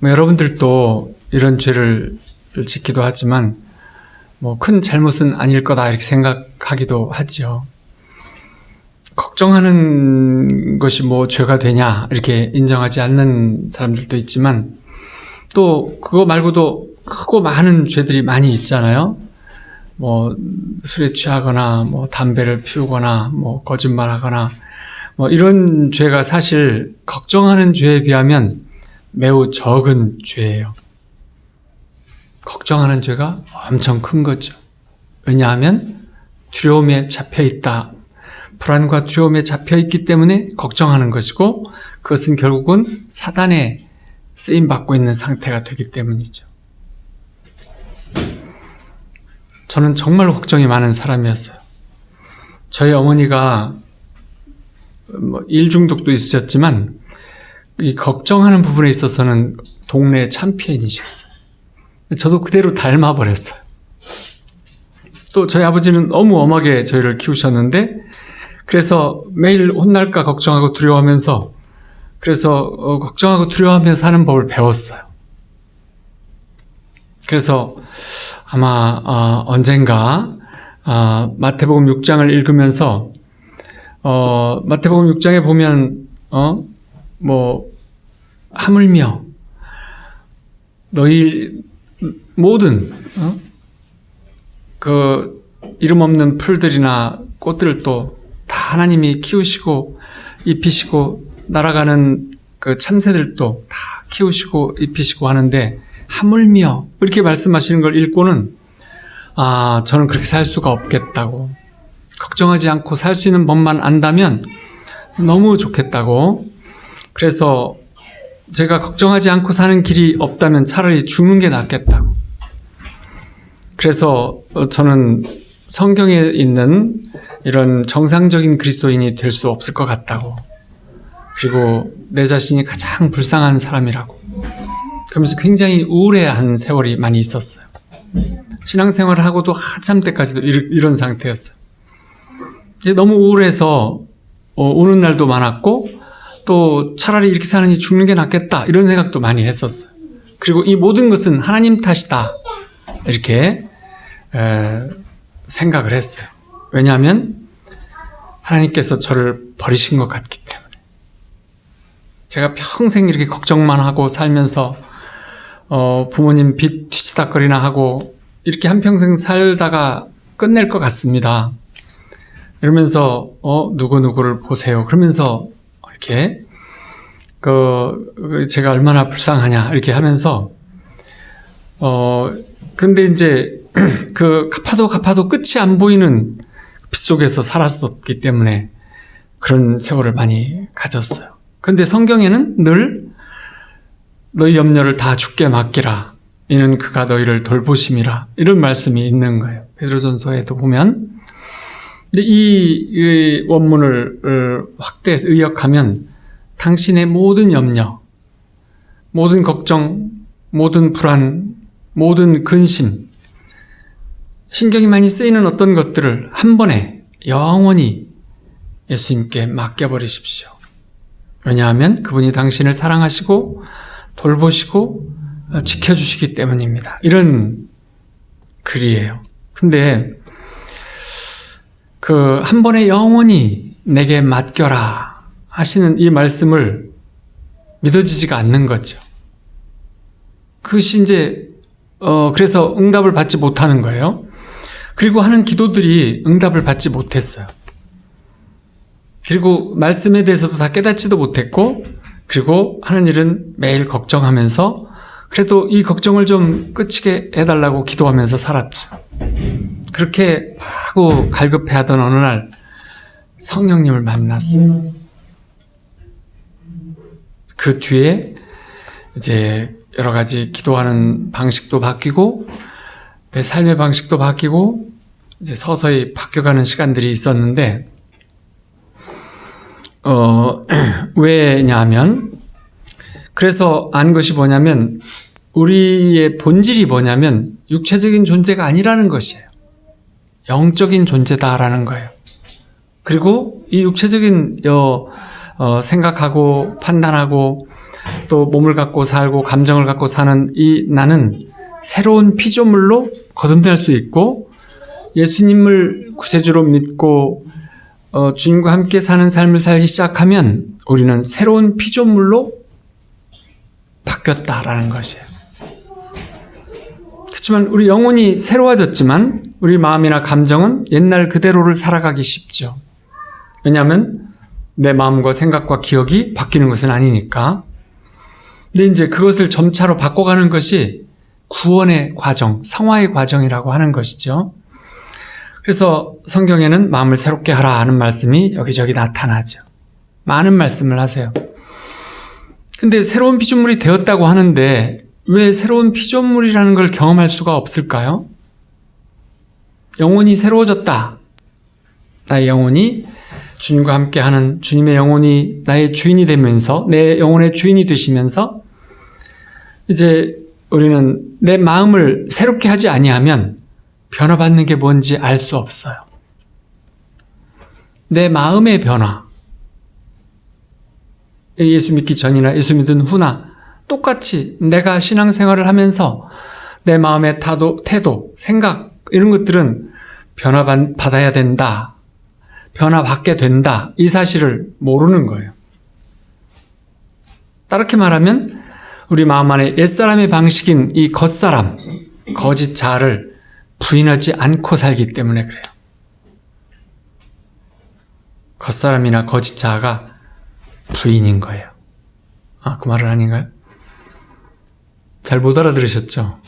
여러분들도 이런 죄를 짓기도 하지만 큰 잘못은 아닐 거다 이렇게 생각하기도 하지요. 걱정하는 것이 죄가 되냐 이렇게 인정하지 않는 사람들도 있지만 또 그거 말고도 크고 많은 죄들이 많이 있잖아요. 술에 취하거나 담배를 피우거나 거짓말하거나 이런 죄가 사실 걱정하는 죄에 비하면 매우 적은 죄예요. 걱정하는 죄가 엄청 큰 거죠. 왜냐하면 두려움에 잡혀 있다. 불안과 두려움에 잡혀 있기 때문에 걱정하는 것이고 그것은 결국은 사단의 쓰임받고 있는 상태가 되기 때문이죠. 저는 정말 걱정이 많은 사람이었어요. 저희 어머니가 일 중독도 있으셨지만 이 걱정하는 부분에 있어서는 동네 챔피언이셨어요. 저도 그대로 닮아버렸어요. 또 저희 아버지는 너무 엄하게 저희를 키우셨는데 그래서 매일 혼날까 걱정하고 두려워하면서 그래서 걱정하고 두려워하면서 사는 법을 배웠어요. 그래서 아마 언젠가 마태복음 6장을 읽으면서 마태복음 6장에 보면 하물며 너희 모든 그 이름 없는 풀들이나 꽃들도 다 하나님이 키우시고 입히시고 날아가는 그 참새들도 다 키우시고 입히시고 하는데 하물며 이렇게 말씀하시는 걸 읽고는 저는 그렇게 살 수가 없겠다고, 걱정하지 않고 살 수 있는 법만 안다면 너무 좋겠다고, 그래서 제가 걱정하지 않고 사는 길이 없다면 차라리 죽는 게 낫겠다고, 그래서 저는 성경에 있는 이런 정상적인 그리스도인이 될 수 없을 것 같다고, 그리고 내 자신이 가장 불쌍한 사람이라고 그러면서 굉장히 우울해한 세월이 많이 있었어요. 신앙생활을 하고도 한참 때까지도 이런 상태였어요. 너무 우울해서 우는 날도 많았고 또 차라리 이렇게 사느니 죽는 게 낫겠다 이런 생각도 많이 했었어요. 그리고 이 모든 것은 하나님 탓이다 이렇게 생각을 했어요. 왜냐하면 하나님께서 저를 버리신 것 같기 때문에. 제가 평생 이렇게 걱정만 하고 살면서 부모님 빚 뒤치다거리나 하고 이렇게 한평생 살다가 끝낼 것 같습니다. 이러면서 누구누구를 보세요. 그러면서 이렇게 제가 얼마나 불쌍하냐 이렇게 하면서 근데 이제 갚아도 끝이 안 보이는 빚 속에서 살았었기 때문에 그런 세월을 많이 가졌어요. 근데 성경에는 늘 너희 염려를 다 주께 맡기라. 이는 그가 너희를 돌보심이라. 이런 말씀이 있는 거예요. 베드로전서에도 보면. 근데 이 원문을 확대해서 의역하면 당신의 모든 염려, 모든 걱정, 모든 불안, 모든 근심, 신경이 많이 쓰이는 어떤 것들을 한 번에 영원히 예수님께 맡겨버리십시오. 왜냐하면 그분이 당신을 사랑하시고 돌보시고 지켜주시기 때문입니다. 이런 글이에요. 근데 한 번에 영원히 내게 맡겨라 하시는 이 말씀을 믿어지지가 않는 거죠. 그것이 이제 그래서 응답을 받지 못하는 거예요. 그리고 하는 기도들이 응답을 받지 못했어요. 그리고 말씀에 대해서도 다 깨닫지도 못했고, 그리고 하는 일은 매일 걱정하면서 그래도 이 걱정을 좀 끝이게 해달라고 기도하면서 살았죠. 그렇게 하고 갈급해하던 어느 날 성령님을 만났어요. 그 뒤에 이제 여러 가지 기도하는 방식도 바뀌고 내 삶의 방식도 바뀌고 이제 서서히 바뀌어가는 시간들이 있었는데 왜냐하면 그래서 안 것이 뭐냐면 우리의 본질이 뭐냐면 육체적인 존재가 아니라는 것이에요. 영적인 존재다라는 거예요. 그리고 이 육체적인 생각하고 판단하고 또 몸을 갖고 살고 감정을 갖고 사는 이 나는 새로운 피조물로 거듭날 수 있고, 예수님을 구세주로 믿고 주님과 함께 사는 삶을 살기 시작하면 우리는 새로운 피조물로 바뀌었다라는 것이에요. 그렇지만 우리 영혼이 새로워졌지만 우리 마음이나 감정은 옛날 그대로를 살아가기 쉽죠. 왜냐하면 내 마음과 생각과 기억이 바뀌는 것은 아니니까. 근데 이제 그것을 점차로 바꿔가는 것이 구원의 과정, 성화의 과정이라고 하는 것이죠. 그래서 성경에는 마음을 새롭게 하라 하는 말씀이 여기저기 나타나죠. 많은 말씀을 하세요. 근데 새로운 피조물이 되었다고 하는데 왜 새로운 피조물이라는 걸 경험할 수가 없을까요? 영혼이 새로워졌다. 나의 영혼이 주님과 함께하는 주님의 영혼이 나의 주인이 되면서, 내 영혼의 주인이 되시면서 이제 우리는 내 마음을 새롭게 하지 아니하면 변화받는 게 뭔지 알 수 없어요. 내 마음의 변화, 예수 믿기 전이나 예수 믿은 후나 똑같이 내가 신앙생활을 하면서 내 마음의 태도, 생각 이런 것들은 변화받아야 된다, 변화받게 된다, 이 사실을 모르는 거예요. 다르게 말하면 우리 마음 안에 옛사람의 방식인 이 겉사람, 거짓 자아를 부인하지 않고 살기 때문에 그래요. 겉사람이나 거짓 자아가 부인인 거예요. 그 말은 아닌가요? 잘 못 알아들으셨죠?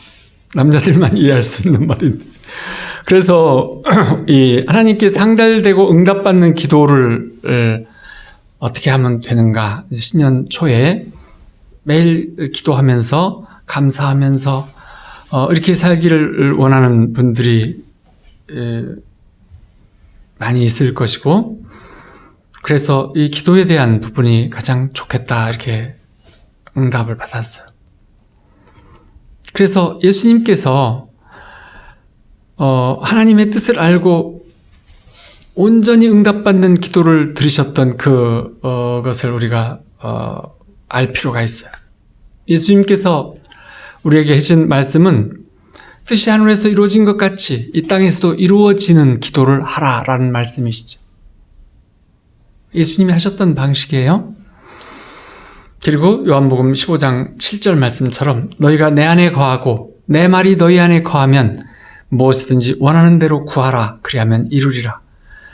남자들만 이해할 수 있는 말인데. 그래서 이 하나님께 상달되고 응답받는 기도를 어떻게 하면 되는가? 신년 초에 매일 기도하면서 감사하면서 이렇게 살기를 원하는 분들이 많이 있을 것이고, 그래서 이 기도에 대한 부분이 가장 좋겠다 이렇게 응답을 받았어요. 그래서 예수님께서 하나님의 뜻을 알고 온전히 응답받는 기도를 들으셨던 그것을 우리가 알 필요가 있어요. 예수님께서 우리에게 해준 말씀은 뜻이 하늘에서 이루어진 것 같이 이 땅에서도 이루어지는 기도를 하라라는 말씀이시죠. 예수님이 하셨던 방식이에요. 그리고 요한복음 15장 7절 말씀처럼 너희가 내 안에 거하고 내 말이 너희 안에 거하면 무엇이든지 원하는 대로 구하라, 그리하면 이루리라.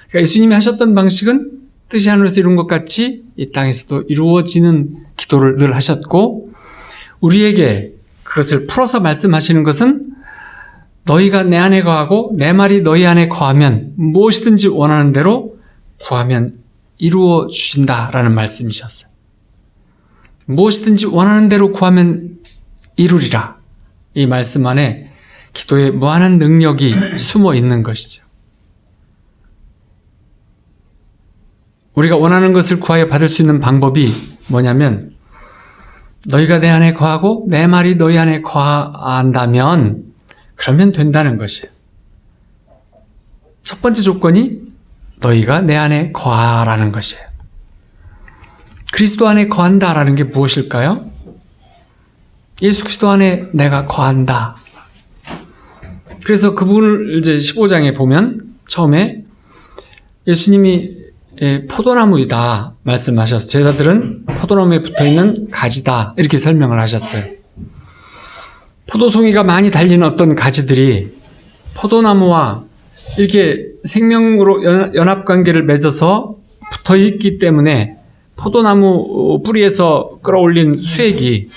그러니까 예수님이 하셨던 방식은 뜻이 하늘에서 이룬 것 같이 이 땅에서도 이루어지는 기도를 늘 하셨고, 우리에게 그것을 풀어서 말씀하시는 것은 너희가 내 안에 거하고 내 말이 너희 안에 거하면 무엇이든지 원하는 대로 구하면 이루어 주신다라는 말씀이셨어요. 무엇이든지 원하는 대로 구하면 이루리라. 이 말씀 안에 기도에 무한한 능력이 숨어 있는 것이죠. 우리가 원하는 것을 구하여 받을 수 있는 방법이 뭐냐면, 너희가 내 안에 거하고 내 말이 너희 안에 거한다면 그러면 된다는 것이에요. 첫 번째 조건이 너희가 내 안에 거하라는 것이에요. 그리스도 안에 거한다라는 게 무엇일까요? 예수 그리스도 안에 내가 거한다. 그래서 그분을 이제 15장에 보면 처음에 예수님이 포도나무이다 말씀하셨어요. 제자들은 포도나무에 붙어있는 가지다 이렇게 설명을 하셨어요. 포도송이가 많이 달린 어떤 가지들이 포도나무와 이렇게 생명으로 연합관계를 맺어서 붙어있기 때문에 포도나무 뿌리에서 끌어올린 수액이,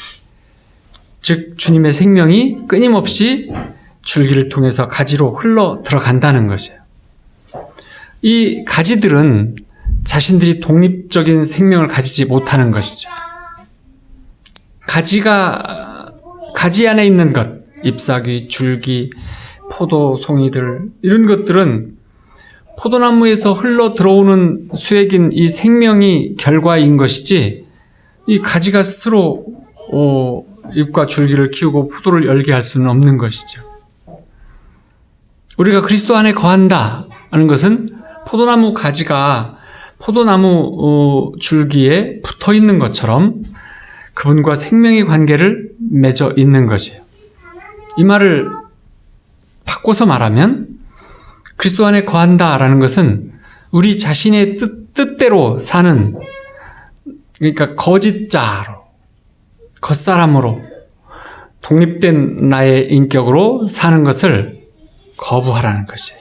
즉 주님의 생명이 끊임없이 줄기를 통해서 가지로 흘러 들어간다는 것이에요. 이 가지들은 자신들이 독립적인 생명을 가지지 못하는 것이죠. 가지 안에 있는 것, 잎사귀, 줄기, 포도송이들, 이런 것들은 포도나무에서 흘러 들어오는 수액인 이 생명이 결과인 것이지, 이 가지가 스스로 잎과 줄기를 키우고 포도를 열게 할 수는 없는 것이죠. 우리가 그리스도 안에 거한다 하는 것은 포도나무 가지가 포도나무 줄기에 붙어 있는 것처럼 그분과 생명의 관계를 맺어 있는 것이에요. 이 말을 바꿔서 말하면 그리스도 안에 거한다라는 것은 우리 자신의 뜻대로 사는, 그러니까 거짓자로, 겉사람으로, 독립된 나의 인격으로 사는 것을 거부하라는 것이에요.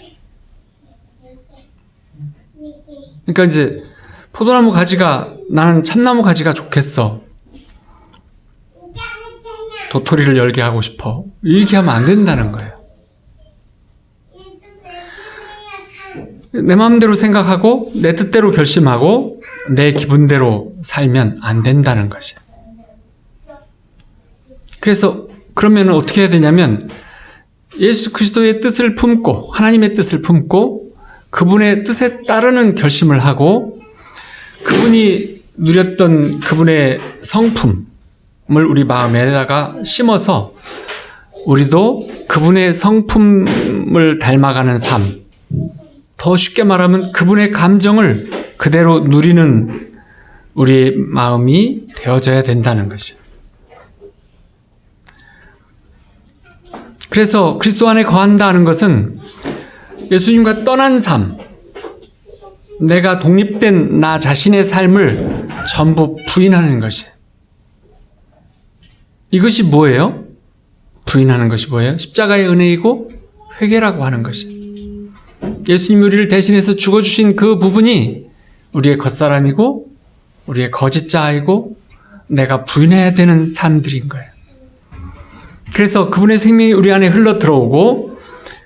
그러니까 이제 포도나무 가지가 나는 참나무 가지가 좋겠어. 도토리를 열게 하고 싶어. 이렇게 하면 안 된다는 거예요. 내 마음대로 생각하고 내 뜻대로 결심하고 내 기분대로 살면 안 된다는 것이에요. 그래서 그러면 어떻게 해야 되냐면 예수 그리스도의 뜻을 품고 하나님의 뜻을 품고 그분의 뜻에 따르는 결심을 하고 그분이 누렸던 그분의 성품을 우리 마음에다가 심어서 우리도 그분의 성품을 닮아가는 삶, 더 쉽게 말하면 그분의 감정을 그대로 누리는 우리의 마음이 되어져야 된다는 것이에요. 그래서 그리스도 안에 거한다는 것은 예수님과 떠난 삶, 내가 독립된 나 자신의 삶을 전부 부인하는 것이에요. 이것이 뭐예요? 부인하는 것이 뭐예요? 십자가의 은혜이고 회개라고 하는 것이에요. 예수님이 우리를 대신해서 죽어주신 그 부분이 우리의 겉사람이고 우리의 거짓자이고 내가 부인해야 되는 삶들인 거예요. 그래서 그분의 생명이 우리 안에 흘러 들어오고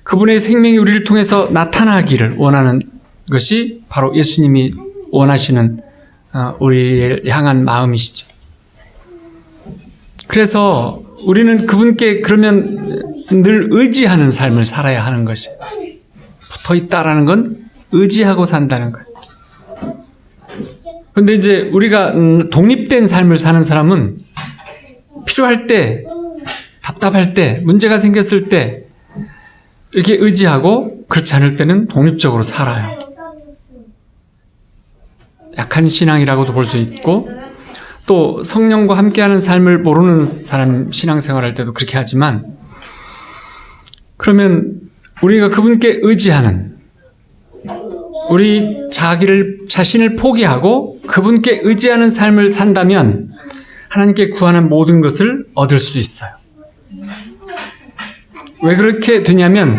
그분의 생명이 우리를 통해서 나타나기를 원하는 것이 바로 예수님이 원하시는 우리를 향한 마음이시죠. 그래서 우리는 그분께 그러면 늘 의지하는 삶을 살아야 하는 것이에요. 붙어있다라는 건 의지하고 산다는 거예요. 그런데 이제 우리가 독립된 삶을 사는 사람은 필요할 때, 답답할 때, 문제가 생겼을 때 이렇게 의지하고 그렇지 않을 때는 독립적으로 살아요. 약한 신앙이라고도 볼 수 있고 또 성령과 함께하는 삶을 모르는 사람 신앙생활할 때도 그렇게 하지만 그러면 우리가 그분께 의지하는 우리 자신을 포기하고 그분께 의지하는 삶을 산다면 하나님께 구하는 모든 것을 얻을 수 있어요. 왜 그렇게 되냐면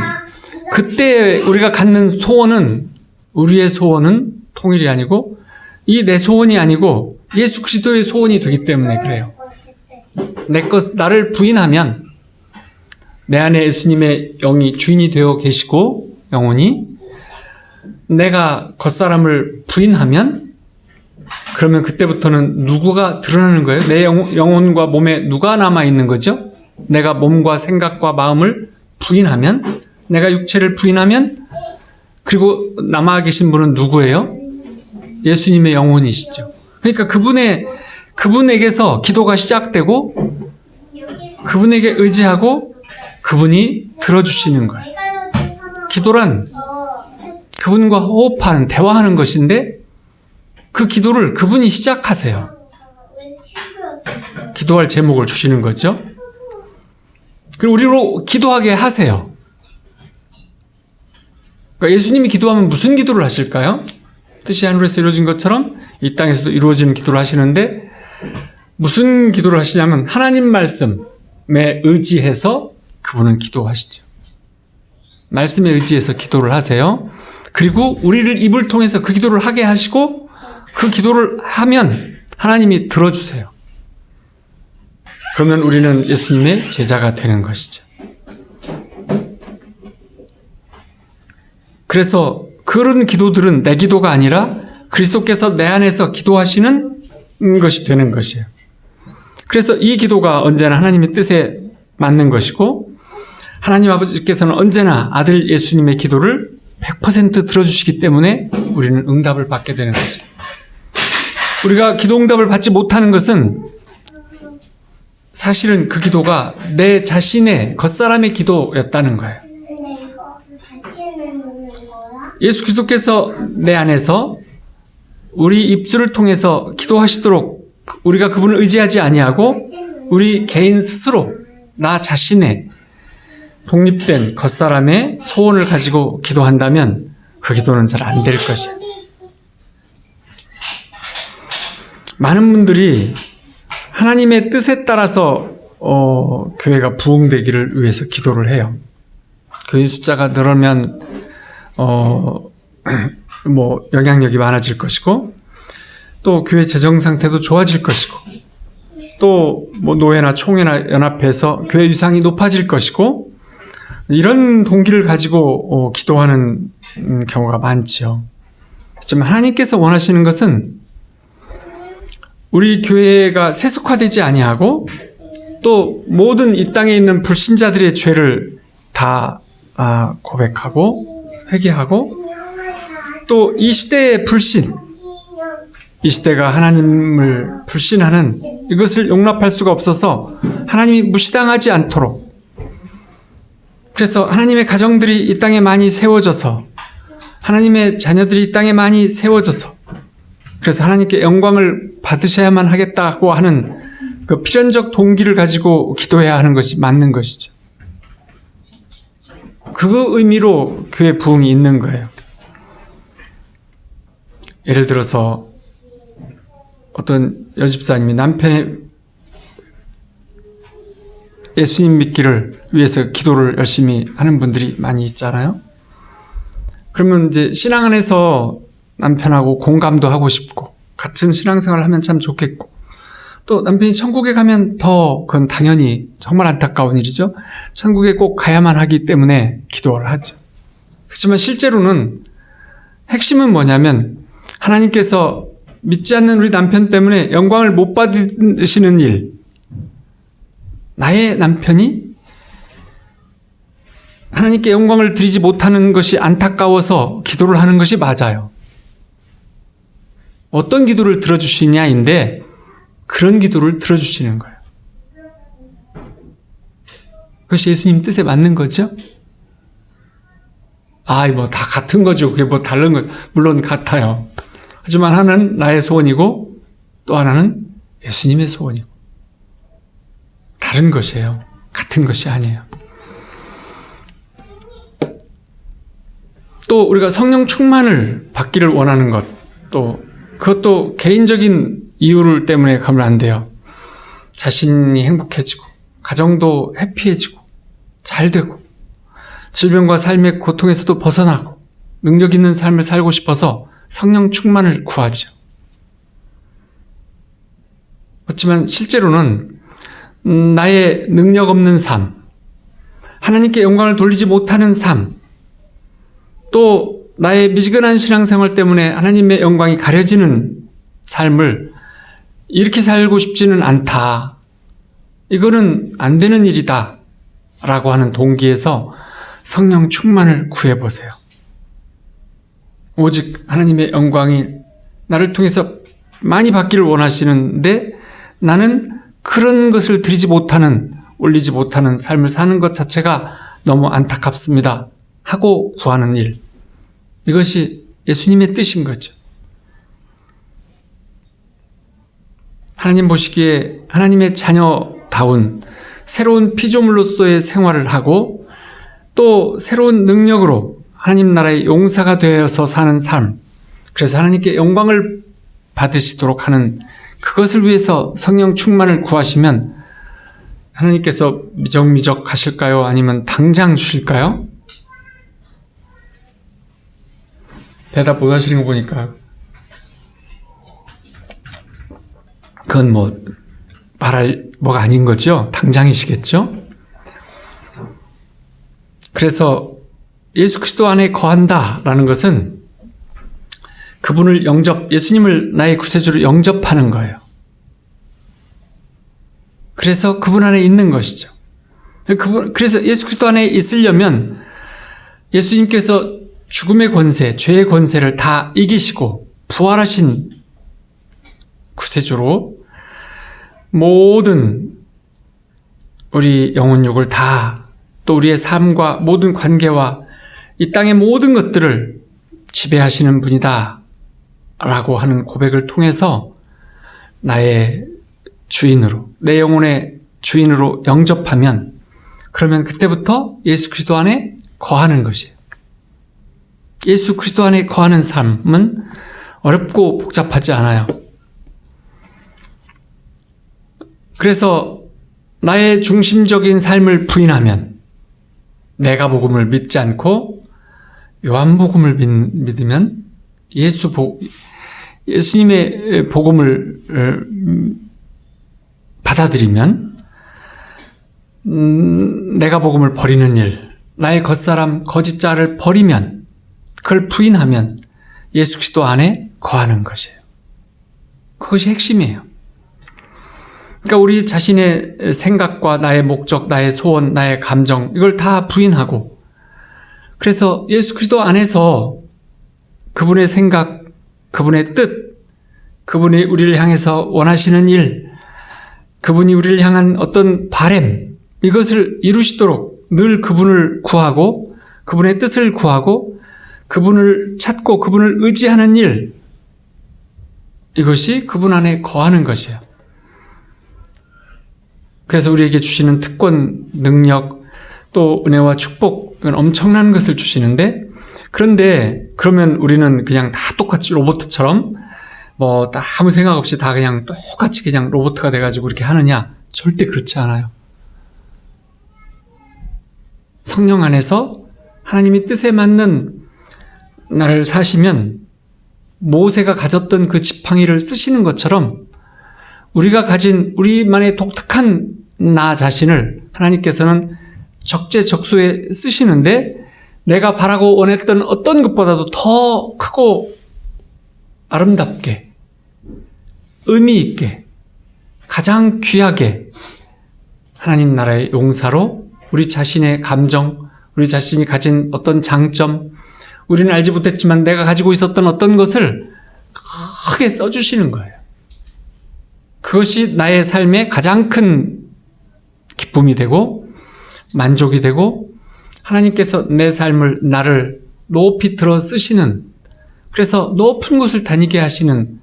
그때 우리가 갖는 소원은 우리의 소원은 통일이 아니고 이 내 소원이 아니고 예수 그리스도의 소원이 되기 때문에 그래요. 나를 부인하면 내 안에 예수님의 영이 주인이 되어 계시고 영혼이 내가 겉사람을 부인하면 그러면 그때부터는 누구가 드러나는 거예요? 내 영혼과 몸에 누가 남아있는 거죠? 내가 몸과 생각과 마음을 부인하면 내가 육체를 부인하면 그리고 남아 계신 분은 누구예요? 예수님의 영혼이시죠. 그러니까 그분에게서 기도가 시작되고 그분에게 의지하고 그분이 들어주시는 거예요. 기도란 그분과 호흡하는, 대화하는 것인데 그 기도를 그분이 시작하세요. 기도할 제목을 주시는 거죠. 그리고 우리로 기도하게 하세요. 그러니까 예수님이 기도하면 무슨 기도를 하실까요? 뜻이 하늘에서 이루어진 것처럼 이 땅에서도 이루어지는 기도를 하시는데 무슨 기도를 하시냐면 하나님 말씀에 의지해서 그분은 기도하시죠. 말씀에 의지해서 기도를 하세요. 그리고 우리를 입을 통해서 그 기도를 하게 하시고 그 기도를 하면 하나님이 들어주세요. 그러면 우리는 예수님의 제자가 되는 것이죠. 그래서 그런 기도들은 내 기도가 아니라 그리스도께서 내 안에서 기도하시는 것이 되는 것이에요. 그래서 이 기도가 언제나 하나님의 뜻에 맞는 것이고 하나님 아버지께서는 언제나 아들 예수님의 기도를 100% 들어주시기 때문에 우리는 응답을 받게 되는 것이에요. 우리가 기도 응답을 받지 못하는 것은 사실은 그 기도가 내 자신의 겉사람의 기도였다는 거예요. 예수 그리스도께서 내 안에서 우리 입술을 통해서 기도하시도록 우리가 그분을 의지하지 아니하고 우리 개인 스스로 나 자신의 독립된 겉사람의 소원을 가지고 기도한다면 그 기도는 잘 안 될 것이야. 많은 분들이 하나님의 뜻에 따라서 교회가 부흥되기를 위해서 기도를 해요. 교인 숫자가 늘으면 영향력이 많아질 것이고, 또 교회 재정 상태도 좋아질 것이고, 또 노회나 총회나 연합해서 교회 위상이 높아질 것이고, 이런 동기를 가지고 기도하는 경우가 많죠. 하지만 하나님께서 원하시는 것은 우리 교회가 세속화되지 아니하고, 또 모든 이 땅에 있는 불신자들의 죄를 다 고백하고 회개하고, 또 이 시대의 불신, 이 시대가 하나님을 불신하는 이것을 용납할 수가 없어서 하나님이 무시당하지 않도록, 그래서 하나님의 가정들이 이 땅에 많이 세워져서, 하나님의 자녀들이 이 땅에 많이 세워져서, 그래서 하나님께 영광을 받으셔야만 하겠다고 하는 그 필연적 동기를 가지고 기도해야 하는 것이 맞는 것이죠. 그 의미로 교회 부흥이 있는 거예요. 예를 들어서 어떤 여집사님이 남편의 예수님 믿기를 위해서 기도를 열심히 하는 분들이 많이 있잖아요. 그러면 이제 신앙 안에서 남편하고 공감도 하고 싶고, 같은 신앙생활을 하면 참 좋겠고, 또 남편이 천국에 가면 더 그건 당연히 정말 안타까운 일이죠. 천국에 꼭 가야만 하기 때문에 기도를 하죠. 그렇지만 실제로는 핵심은 뭐냐면, 하나님께서 믿지 않는 우리 남편 때문에 영광을 못 받으시는 일, 나의 남편이 하나님께 영광을 드리지 못하는 것이 안타까워서 기도를 하는 것이 맞아요. 어떤 기도를 들어주시냐인데, 그런 기도를 들어주시는 거예요. 그것이 예수님 뜻에 맞는 거죠? 다 같은 거죠. 그게 다른 거, 물론 같아요. 하지만 하나는 나의 소원이고, 또 하나는 예수님의 소원이고. 다른 것이에요. 같은 것이 아니에요. 또 우리가 성령 충만을 받기를 원하는 것, 또 그것도 개인적인 이유를 때문에 가면 안 돼요. 자신이 행복해지고, 가정도 해피해지고, 잘 되고, 질병과 삶의 고통에서도 벗어나고, 능력 있는 삶을 살고 싶어서 성령 충만을 구하죠. 그렇지만 실제로는 나의 능력 없는 삶, 하나님께 영광을 돌리지 못하는 삶, 또 나의 미지근한 신앙생활 때문에 하나님의 영광이 가려지는 삶을 이렇게 살고 싶지는 않다. 이거는 안 되는 일이다. 라고 하는 동기에서 성령 충만을 구해보세요. 오직 하나님의 영광이 나를 통해서 많이 받기를 원하시는데, 나는 그런 것을 드리지 못하는, 올리지 못하는 삶을 사는 것 자체가 너무 안타깝습니다. 하고 구하는 일. 이것이 예수님의 뜻인 거죠. 하나님 보시기에 하나님의 자녀다운 새로운 피조물로서의 생활을 하고, 또 새로운 능력으로 하나님 나라의 용사가 되어서 사는 삶, 그래서 하나님께 영광을 받으시도록 하는 그것을 위해서 성령 충만을 구하시면 하나님께서 미적미적 하실까요? 아니면 당장 주실까요? 대답 못 하시는 거 보니까 그건 말할 뭐가 아닌 거죠? 당장이시겠죠? 그래서 예수 그리스도 안에 거한다라는 것은 그분을 예수님을 나의 구세주로 영접하는 거예요. 그래서 그분 안에 있는 것이죠. 그래서 예수 그리스도 안에 있으려면 예수님께서 죽음의 권세, 죄의 권세를 다 이기시고 부활하신 구세주로 모든 우리 영혼육을 다, 또 우리의 삶과 모든 관계와 이 땅의 모든 것들을 지배하시는 분이다 라고 하는 고백을 통해서 나의 주인으로, 내 영혼의 주인으로 영접하면, 그러면 그때부터 예수 그리스도 안에 거하는 것이에요. 예수 그리스도 안에 거하는 삶은 어렵고 복잡하지 않아요. 그래서 나의 중심적인 삶을 부인하면, 내가 복음을 믿지 않고 요한복음을 믿으면, 예수님의 복음을 받아들이면, 내가 복음을 버리는 일, 나의 겉사람 거짓자를 버리면, 그걸 부인하면 예수 그리스도 안에 거하는 것이에요. 그것이 핵심이에요. 그러니까 우리 자신의 생각과 나의 목적, 나의 소원, 나의 감정, 이걸 다 부인하고, 그래서 예수 그리스도 안에서 그분의 생각, 그분의 뜻, 그분이 우리를 향해서 원하시는 일, 그분이 우리를 향한 어떤 바램, 이것을 이루시도록 늘 그분을 구하고, 그분의 뜻을 구하고, 그분을 찾고 그분을 의지하는 일, 이것이 그분 안에 거하는 것이에요. 그래서 우리에게 주시는 특권, 능력, 또 은혜와 축복, 이건 엄청난 것을 주시는데, 그런데 그러면 우리는 그냥 다 똑같이 로봇처럼 아무 생각 없이 다 그냥 똑같이 그냥 로봇가 돼가지고 이렇게 하느냐? 절대 그렇지 않아요. 성령 안에서 하나님이 뜻에 맞는 나를 사시면 모세가 가졌던 그 지팡이를 쓰시는 것처럼 우리가 가진 우리만의 독특한 나 자신을 하나님께서는 적재적소에 쓰시는데, 내가 바라고 원했던 어떤 것보다도 더 크고 아름답게, 의미 있게, 가장 귀하게 하나님 나라의 용사로 우리 자신의 감정, 우리 자신이 가진 어떤 장점, 우리는 알지 못했지만 내가 가지고 있었던 어떤 것을 크게 써주시는 거예요. 그것이 나의 삶의 가장 큰 기쁨이 되고 만족이 되고, 하나님께서 내 삶을, 나를 높이 들어 쓰시는, 그래서 높은 곳을 다니게 하시는,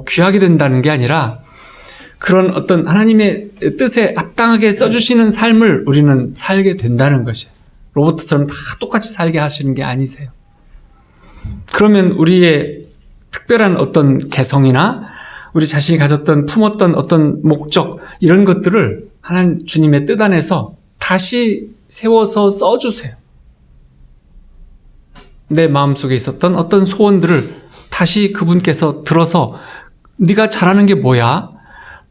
귀하게 된다는 게 아니라 그런 어떤 하나님의 뜻에 합당하게 써주시는 삶을 우리는 살게 된다는 것이에요. 로봇처럼 다 똑같이 살게 하시는 게 아니세요. 그러면 우리의 특별한 어떤 개성이나 우리 자신이 가졌던, 품었던 어떤 목적, 이런 것들을 하나님 주님의 뜻 안에서 다시 세워서 써주세요. 내 마음속에 있었던 어떤 소원들을 다시 그분께서 들어서, 네가 잘하는 게 뭐야?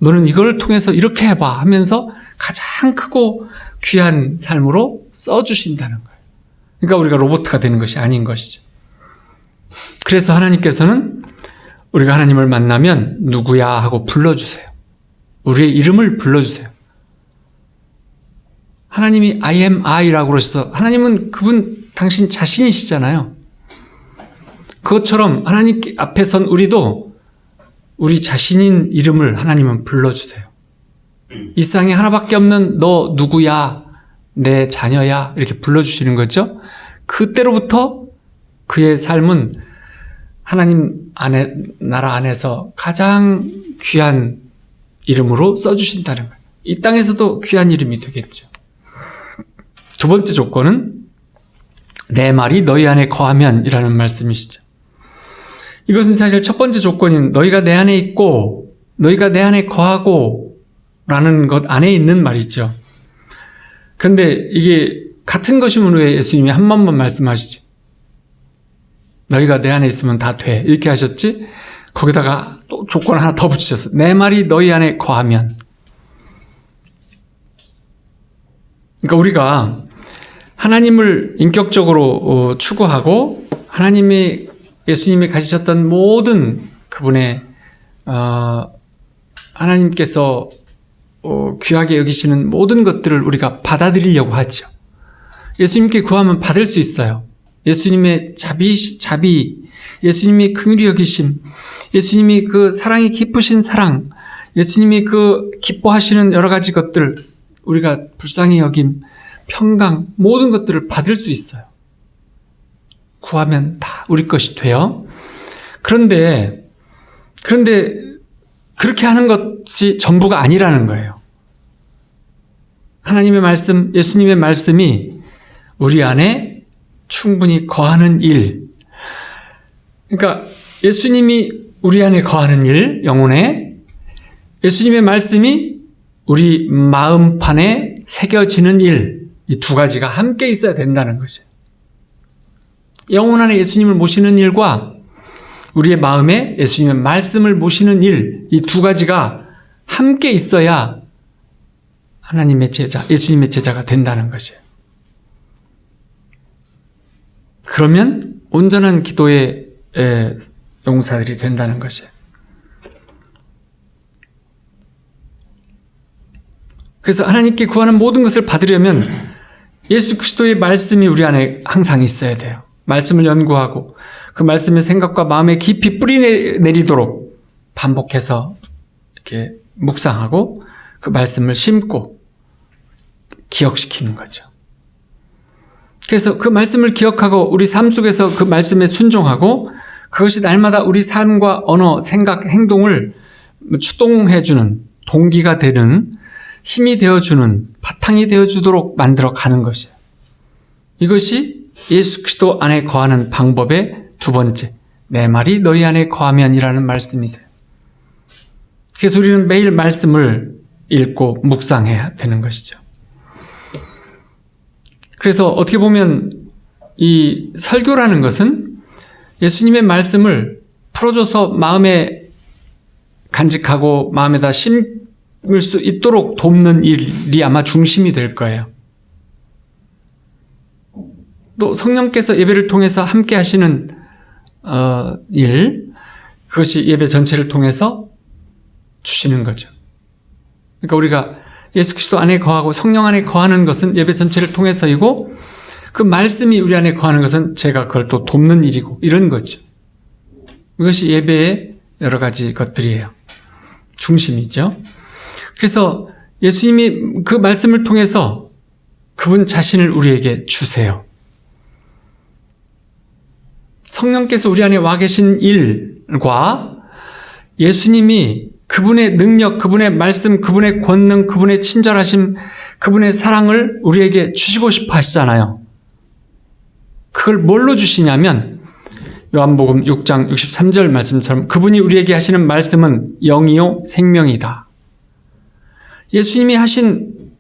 너는 이걸 통해서 이렇게 해봐 하면서 가장 크고 귀한 삶으로 써주신다는 거예요. 그러니까 우리가 로봇가 되는 것이 아닌 것이죠. 그래서 하나님께서는 우리가 하나님을 만나면 누구야 하고 불러주세요. 우리의 이름을 불러주세요. 하나님이 I am I라고 그러셔서, 하나님은 그분 당신 자신이시잖아요. 그것처럼 하나님 앞에 선 우리도 우리 자신인 이름을 하나님은 불러주세요. 이 세상에 하나밖에 없는 너 누구야, 내 자녀야, 이렇게 불러주시는 거죠. 그때로부터 그의 삶은 하나님 안에, 나라 안에서 가장 귀한 이름으로 써주신다는 거예요. 이 땅에서도 귀한 이름이 되겠죠. 두 번째 조건은 내 말이 너희 안에 거하면 이라는 말씀이시죠. 이것은 사실 첫 번째 조건인 너희가 내 안에 있고 너희가 내 안에 거하고 라는 것 안에 있는 말이죠. 근데 이게 같은 것이면 왜 예수님이 한 번만 말씀하시지? 너희가 내 안에 있으면 다 돼, 이렇게 하셨지? 거기다가 또 조건 하나 더 붙이셨어요. 내 말이 너희 안에 거하면. 그러니까 우리가 하나님을 인격적으로 추구하고 예수님이 가지셨던 모든 그분의 하나님께서 귀하게 여기시는 모든 것들을 우리가 받아들이려고 하죠. 예수님께 구하면 받을 수 있어요. 예수님의 자비, 예수님이 긍휼히 여기심, 예수님이 그 사랑이 깊으신 사랑, 예수님이 그 기뻐하시는 여러 가지 것들, 우리가 불쌍히 여김, 평강, 모든 것들을 받을 수 있어요. 구하면 다 우리 것이 돼요. 그런데 그렇게 하는 것이 전부가 아니라는 거예요. 하나님의 말씀, 예수님의 말씀이 우리 안에 충분히 거하는 일. 그러니까 예수님이 우리 안에 거하는 일, 영혼에, 예수님의 말씀이 우리 마음판에 새겨지는 일, 이 두 가지가 함께 있어야 된다는 것이에요. 영혼 안에 예수님을 모시는 일과 우리의 마음에 예수님의 말씀을 모시는 일, 이 두 가지가 함께 있어야 하나님의 제자, 예수님의 제자가 된다는 것이에요. 그러면 온전한 기도의 용사들이 된다는 것이에요. 그래서 하나님께 구하는 모든 것을 받으려면 예수 그리스도의 말씀이 우리 안에 항상 있어야 돼요. 말씀을 연구하고 그 말씀의 생각과 마음에 깊이 뿌리 내리도록 반복해서 이렇게 묵상하고 그 말씀을 심고 기억시키는 거죠. 그래서 그 말씀을 기억하고 우리 삶 속에서 그 말씀에 순종하고 그것이 날마다 우리 삶과 언어, 생각, 행동을 추동해주는 동기가 되는 힘이 되어주는 바탕이 되어주도록 만들어 가는 것이에요. 이것이 예수 그리스도 안에 거하는 방법의 두 번째, 내 말이 너희 안에 거하면이라는 말씀이세요. 그래서 우리는 매일 말씀을 읽고 묵상해야 되는 것이죠. 그래서 어떻게 보면 이 설교라는 것은 예수님의 말씀을 풀어줘서 마음에 간직하고 마음에다 심을 수 있도록 돕는 일이 아마 중심이 될 거예요. 또 성령께서 예배를 통해서 함께 하시는 일, 그것이 예배 전체를 통해서 주시는 거죠. 그러니까 우리가 예수 그리스도 안에 거하고 성령 안에 거하는 것은 예배 전체를 통해서이고 그 말씀이 우리 안에 거하는 것은 제가 그걸 또 돕는 일이고 이런 거죠. 이것이 예배의 여러 가지 것들이에요. 중심이죠. 그래서 예수님이 그 말씀을 통해서 그분 자신을 우리에게 주세요. 성령께서 우리 안에 와 계신 일과 예수님이 그분의 능력, 그분의 말씀, 그분의 권능, 그분의 친절하심, 그분의 사랑을 우리에게 주시고 싶어 하시잖아요. 그걸 뭘로 주시냐면 요한복음 6장 63절 말씀처럼 그분이 우리에게 하시는 말씀은 영이요 생명이다. 예수님이 하신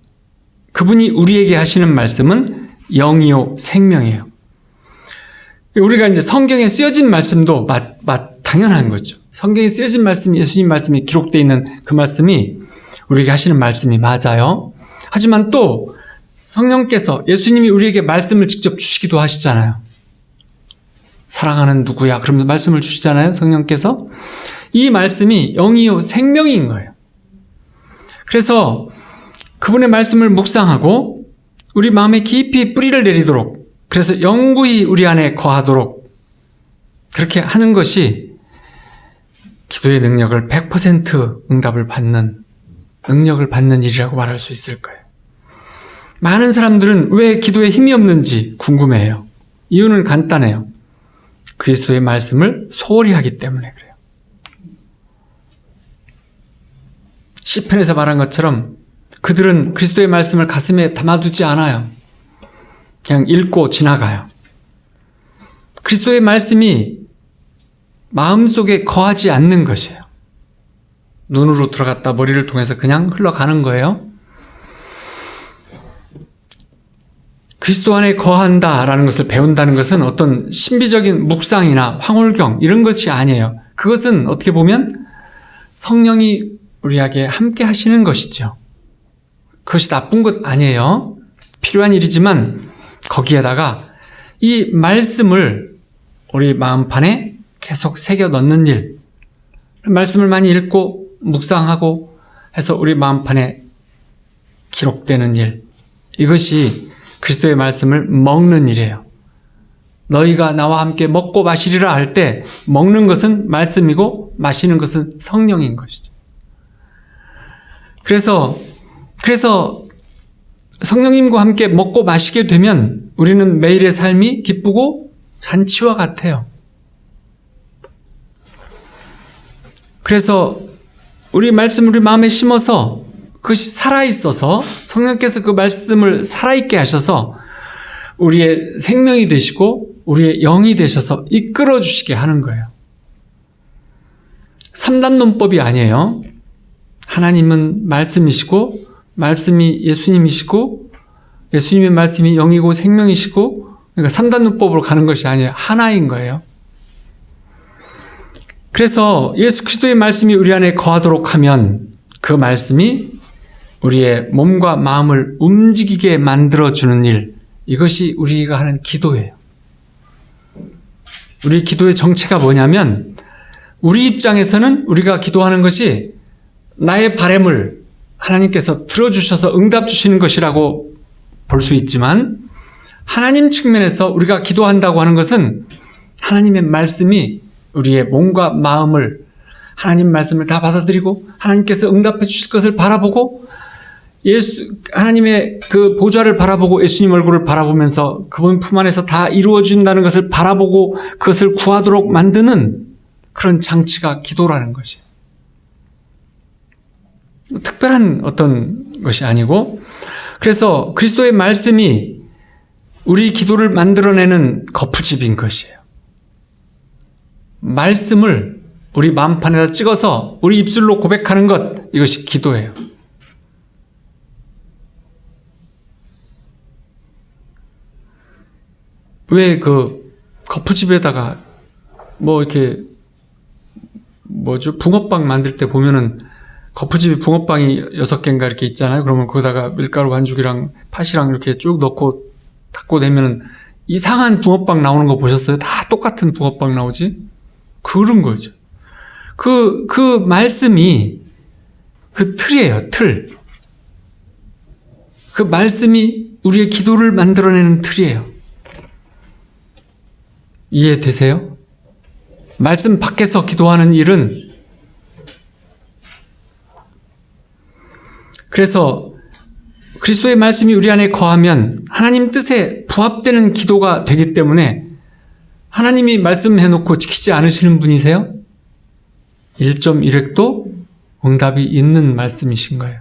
그분이 우리에게 하시는 말씀은 영이요 생명이에요. 우리가 이제 성경에 쓰여진 말씀도 당연한 거죠. 성경에 쓰여진 말씀이 예수님 말씀이 기록되어 있는 그 말씀이 우리에게 하시는 말씀이 맞아요. 하지만 또 성령께서 예수님이 우리에게 말씀을 직접 주시기도 하시잖아요. 사랑하는 누구야? 그러면서 말씀을 주시잖아요. 성령께서. 이 말씀이 영이요 생명인 거예요. 그래서 그분의 말씀을 묵상하고 우리 마음에 깊이 뿌리를 내리도록 그래서 영구히 우리 안에 거하도록 그렇게 하는 것이 기도의 능력을 100% 응답을 받는 능력을 받는 일이라고 말할 수 있을 거예요. 많은 사람들은 왜 기도에 힘이 없는지 궁금해해요. 이유는 간단해요. 그리스도의 말씀을 소홀히 하기 때문에 그래요. 시편에서 말한 것처럼 그들은 그리스도의 말씀을 가슴에 담아두지 않아요. 그냥 읽고 지나가요. 그리스도의 말씀이 마음속에 거하지 않는 것이에요. 눈으로 들어갔다 머리를 통해서 그냥 흘러가는 거예요. 그리스도 안에 거한다라는 것을 배운다는 것은 어떤 신비적인 묵상이나 황홀경 이런 것이 아니에요. 그것은 어떻게 보면 성령이 우리에게 함께 하시는 것이죠. 그것이 나쁜 것 아니에요. 필요한 일이지만 거기에다가 이 말씀을 우리 마음판에 계속 새겨 넣는 일, 말씀을 많이 읽고 묵상하고 해서 우리 마음판에 기록되는 일, 이것이 그리스도의 말씀을 먹는 일이에요. 너희가 나와 함께 먹고 마시리라 할 때 먹는 것은 말씀이고 마시는 것은 성령인 것이죠. 그래서 성령님과 함께 먹고 마시게 되면 우리는 매일의 삶이 기쁘고 잔치와 같아요. 그래서 우리 말씀을 우리 마음에 심어서 그것이 살아있어서 성령께서 그 말씀을 살아있게 하셔서 우리의 생명이 되시고 우리의 영이 되셔서 이끌어 주시게 하는 거예요. 3단 논법이 아니에요. 하나님은 말씀이시고 말씀이 예수님이시고 예수님의 말씀이 영이고 생명이시고, 그러니까 3단 논법으로 가는 것이 아니에요. 하나인 거예요. 그래서 예수 그리스도의 말씀이 우리 안에 거하도록 하면 그 말씀이 우리의 몸과 마음을 움직이게 만들어주는 일, 이것이 우리가 하는 기도예요. 우리 기도의 정체가 뭐냐면 우리 입장에서는 우리가 기도하는 것이 나의 바람을 하나님께서 들어주셔서 응답 주시는 것이라고 볼 수 있지만, 하나님 측면에서 우리가 기도한다고 하는 것은 하나님의 말씀이 우리의 몸과 마음을, 하나님 말씀을 다 받아들이고 하나님께서 응답해 주실 것을 바라보고 하나님의 그 보좌를 바라보고 예수님 얼굴을 바라보면서 그분 품 안에서 다 이루어진다는 것을 바라보고 그것을 구하도록 만드는 그런 장치가 기도라는 것이에요. 특별한 어떤 것이 아니고, 그래서 그리스도의 말씀이 우리 기도를 만들어내는 거푸집인 것이에요. 말씀을 우리 마음판에다 찍어서 우리 입술로 고백하는 것, 이것이 기도예요. 왜 그 거푸집에다가 뭐 이렇게 붕어빵 만들 때 보면은 거푸집에 붕어빵이 6개인가 이렇게 있잖아요. 그러면 거기다가 밀가루 반죽이랑 팥이랑 이렇게 쭉 넣고 닫고 내면은 이상한 붕어빵 나오는 거 보셨어요? 다 똑같은 붕어빵 나오지? 그런 거죠. 그 말씀이 그 틀이에요, 틀. 그 말씀이 우리의 기도를 만들어내는 틀이에요. 이해되세요? 말씀 밖에서 기도하는 일은, 그래서 그리스도의 말씀이 우리 안에 거하면 하나님 뜻에 부합되는 기도가 되기 때문에, 하나님이 말씀해놓고 지키지 않으시는 분이세요? 1.1획도 응답이 있는 말씀이신 거예요.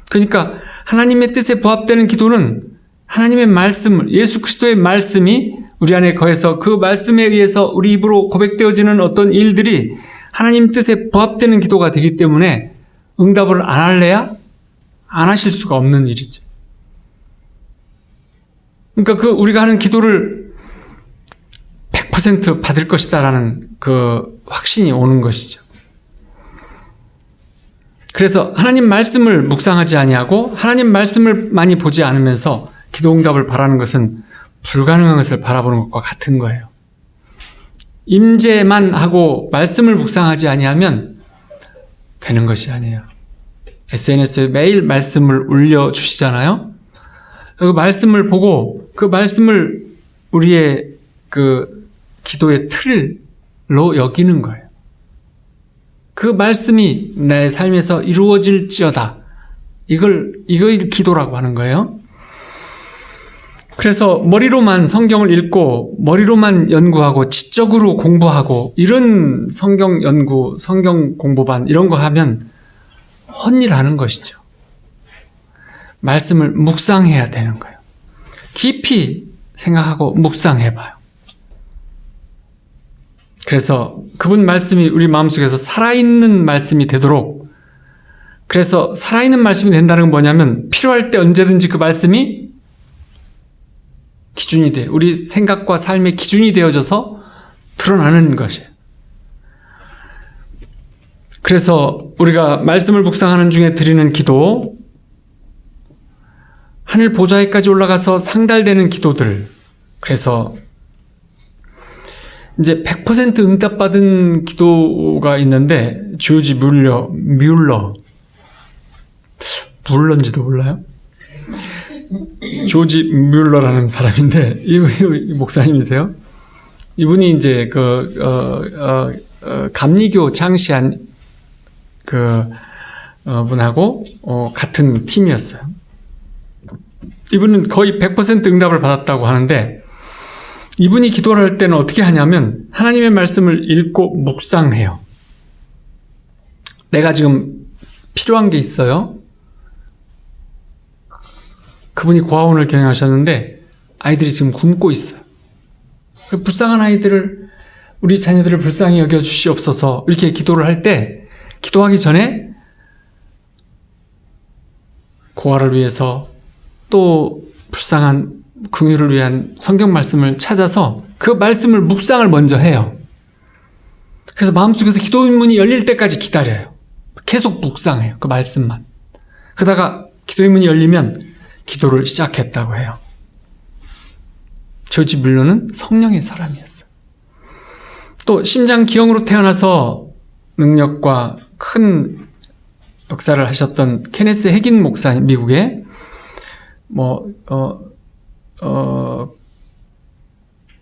그러니까 하나님의 뜻에 부합되는 기도는 하나님의 말씀, 예수 그리스도의 말씀이 우리 안에 거해서 그 말씀에 의해서 우리 입으로 고백되어지는 어떤 일들이 하나님 뜻에 부합되는 기도가 되기 때문에 응답을 안 할래야 안 하실 수가 없는 일이죠. 그러니까 우리가 하는 기도를 100% 받을 것이다라는 그 확신이 오는 것이죠. 그래서 하나님 말씀을 묵상하지 아니하고 하나님 말씀을 많이 보지 않으면서 기도 응답을 바라는 것은 불가능한 것을 바라보는 것과 같은 거예요. 임재만 하고 말씀을 묵상하지 아니하면 되는 것이 아니에요. SNS에 매일 말씀을 올려주시잖아요. 그 말씀을 보고 그 말씀을 우리의 그 기도의 틀로 여기는 거예요. 그 말씀이 내 삶에서 이루어질지어다. 이걸 기도라고 하는 거예요. 그래서 머리로만 성경을 읽고 머리로만 연구하고 지적으로 공부하고 이런 성경 연구, 성경 공부반 이런 거 하면 헛일하는 것이죠. 말씀을 묵상해야 되는 거예요. 깊이 생각하고 묵상해봐요. 그래서 그분 말씀이 우리 마음속에서 살아있는 말씀이 되도록, 그래서 살아있는 말씀이 된다는 건 뭐냐면 필요할 때 언제든지 그 말씀이 기준이 돼, 우리 생각과 삶의 기준이 되어져서 드러나는 것이에요. 그래서 우리가 말씀을 묵상하는 중에 드리는 기도, 하늘 보좌에까지 올라가서 상달되는 기도들, 그래서 이제 100% 응답받은 기도가 있는데, 조지 뮬러인지도 몰라요? 조지 뮬러라는 사람인데, 이 목사님이세요. 이분이 이제 감리교 창시한 분하고 같은 팀이었어요. 이분은 거의 100% 응답을 받았다고 하는데, 이분이 기도를 할 때는 어떻게 하냐면 하나님의 말씀을 읽고 묵상해요. 내가 지금 필요한 게 있어요. 그분이 고아원을 경영하셨는데 아이들이 지금 굶고 있어요. 불쌍한 아이들을, 우리 자녀들을 불쌍히 여겨주시옵소서 이렇게 기도를 할 때, 기도하기 전에 고아를 위해서 또 불쌍한 긍휼을 위한 성경 말씀을 찾아서 그 말씀을 묵상을 먼저 해요. 그래서 마음속에서 기도 문이 열릴 때까지 기다려요. 계속 묵상해요. 그 말씀만. 그러다가 기도의 문이 열리면 기도를 시작했다고 해요. 조지 뮬러는 성령의 사람이었어요. 또 심장 기형으로 태어나서 능력과 큰 역사를 하셨던 케네스 핵인 목사, 미국의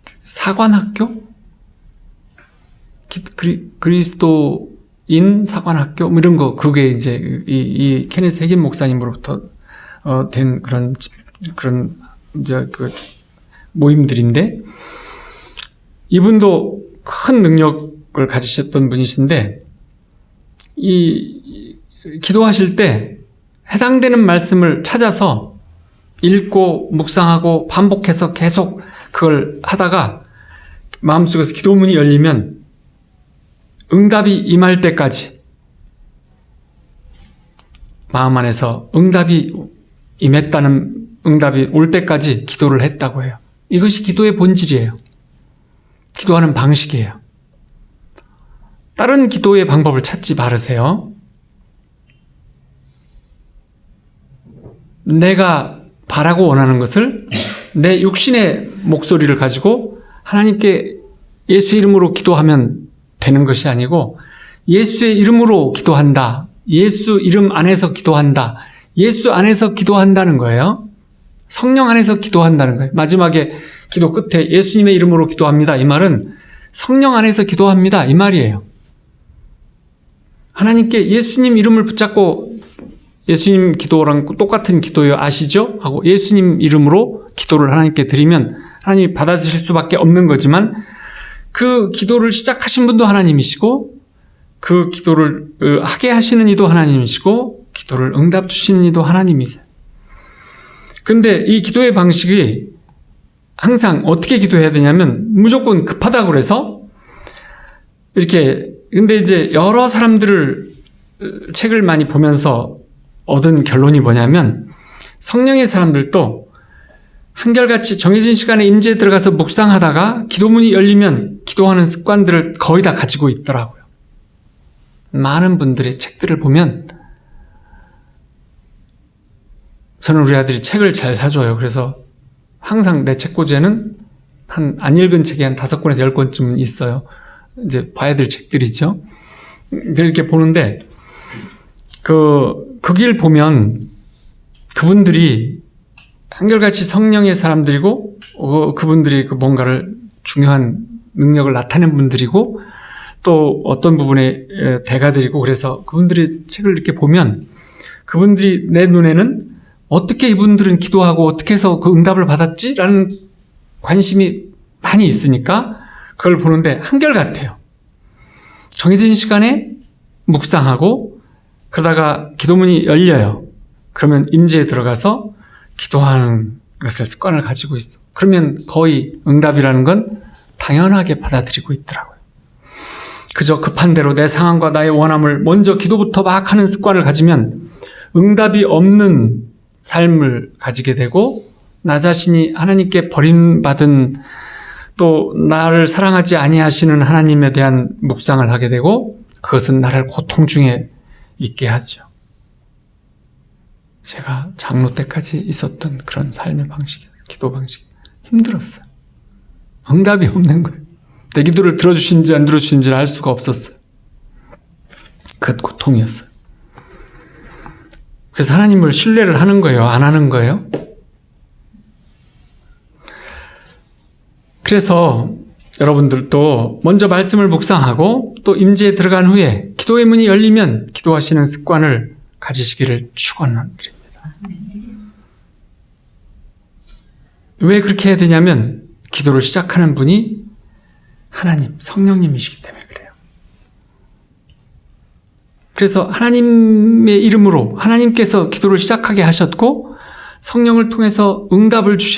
사관학교? 그리스도인 사관학교? 이런 거, 그게 이제 이 케네스 핵인 목사님으로부터 된 그런 이제 그 모임들인데, 이분도 큰 능력을 가지셨던 분이신데, 기도하실 때 해당되는 말씀을 찾아서 읽고 묵상하고 반복해서 계속 그걸 하다가 마음속에서 기도문이 열리면 응답이 임할 때까지, 마음 안에서 응답이 임했다는, 응답이 올 때까지 기도를 했다고 해요. 이것이 기도의 본질이에요. 기도하는 방식이에요. 다른 기도의 방법을 찾지 말으세요. 내가 바라고 원하는 것을 내 육신의 목소리를 가지고 하나님께 예수 이름으로 기도하면 되는 것이 아니고, 예수의 이름으로 기도한다, 예수 이름 안에서 기도한다, 예수 안에서 기도한다는 거예요. 성령 안에서 기도한다는 거예요. 마지막에 기도 끝에 예수님의 이름으로 기도합니다, 이 말은 성령 안에서 기도합니다, 이 말이에요. 하나님께 예수님 이름을 붙잡고, 예수님 기도랑 똑같은 기도예요, 아시죠? 하고 예수님 이름으로 기도를 하나님께 드리면 하나님이 받아주실 수밖에 없는 거지만, 그 기도를 시작하신 분도 하나님이시고, 그 기도를 하게 하시는 이도 하나님이시고, 기도를 응답 주시는 이도 하나님이세요. 근데 이 기도의 방식이 항상 어떻게 기도해야 되냐면, 무조건 급하다고 그래서 이렇게, 근데 이제 여러 사람들을 책을 많이 보면서 얻은 결론이 뭐냐면, 성령의 사람들도 한결같이 정해진 시간에 임재에 들어가서 묵상하다가 기도문이 열리면 기도하는 습관들을 거의 다 가지고 있더라고요. 많은 분들의 책들을 보면, 저는 우리 아들이 책을 잘 사줘요. 그래서 항상 내 책꽂이에는 안 읽은 책이 한 5권에서 10권쯤은 있어요. 이제 봐야 될 책들이죠. 이렇게 보는데, 거길 보면 그분들이 한결같이 성령의 사람들이고, 그분들이 그 뭔가를 중요한 능력을 나타낸 분들이고, 또 어떤 부분에 대가들이고, 그래서 그분들이 책을 이렇게 보면 그분들이 내 눈에는 어떻게 이분들은 기도하고 어떻게 해서 그 응답을 받았지? 라는 관심이 많이 있으니까 그걸 보는데 한결같아요. 정해진 시간에 묵상하고 그러다가 기도문이 열려요. 그러면 임재에 들어가서 기도하는 것을 습관을 가지고 있어. 그러면 거의 응답이라는 건 당연하게 받아들이고 있더라고요. 그저 급한 대로 내 상황과 나의 원함을 먼저 기도부터 막 하는 습관을 가지면 응답이 없는 삶을 가지게 되고, 나 자신이 하나님께 버림받은, 또 나를 사랑하지 아니하시는 하나님에 대한 묵상을 하게 되고, 그것은 나를 고통 중에 있게 하죠. 제가 장로 때까지 있었던 그런 삶의 방식이에요. 기도 방식. 힘들었어요. 응답이 없는 거예요. 내 기도를 들어주신지 안 들어주신지를 알 수가 없었어요. 그 고통이었어요. 그래서 하나님을 신뢰를 하는 거예요? 안 하는 거예요? 그래서 여러분들도 먼저 말씀을 묵상하고 또 임재에 들어간 후에 기도의 문이 열리면 기도하시는 습관을 가지시기를 축원드립니다. 왜 그렇게 해야 되냐면, 기도를 시작하는 분이 하나님, 성령님이시기 때문에 그래요. 그래서 하나님의 이름으로 하나님께서 기도를 시작하게 하셨고 성령을 통해서 응답을